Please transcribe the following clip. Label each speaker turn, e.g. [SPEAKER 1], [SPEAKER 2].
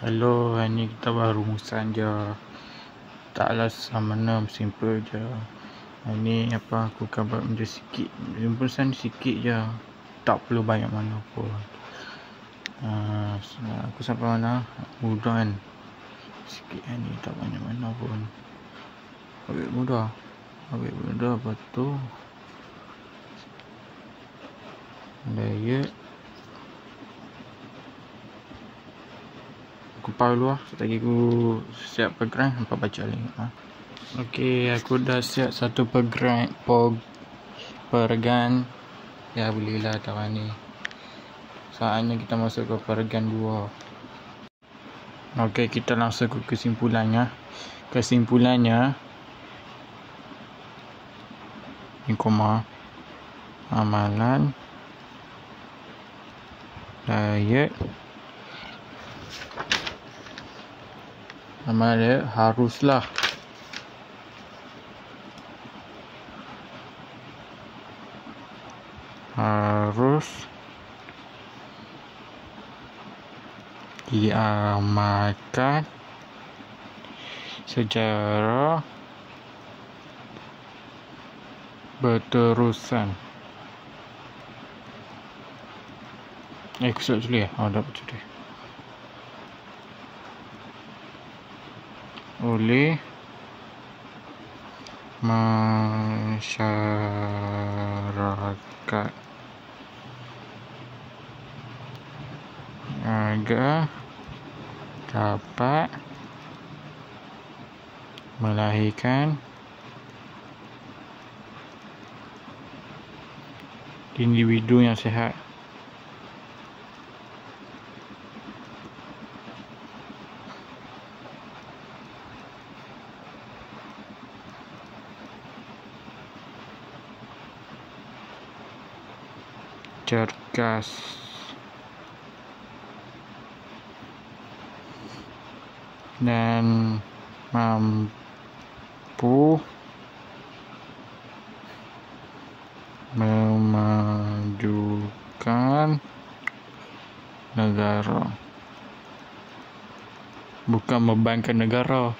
[SPEAKER 1] Hello, hari ni kita buat rumusan je. Taklah sama-sama, simple je. Hari ni aku akan buat benda sikit. Rumusan sikit je. Tak perlu banyak mana pun. Aku sampai mana? Mudah kan? Sikit kan ni, tak banyak mana pun. Ambil mudah. Lepas tu diet. Kumpul dulu lah. Lagi aku siap pegang, hampa baca lagi. Okey, aku dah siap satu pegang. Ya, bolehlah tahun ni. Saatnya kita masuk ke peregan 2. Okey, kita langsung ke kesimpulannya. Koma, amalan, diet, haruslah diamalkan secara berterusan. Aku sudah tulis ya? Dah betul. Oleh masyarakat agar dapat melahirkan individu yang sihat. Cergas dan mampu memajukan negara, bukan membebankan negara.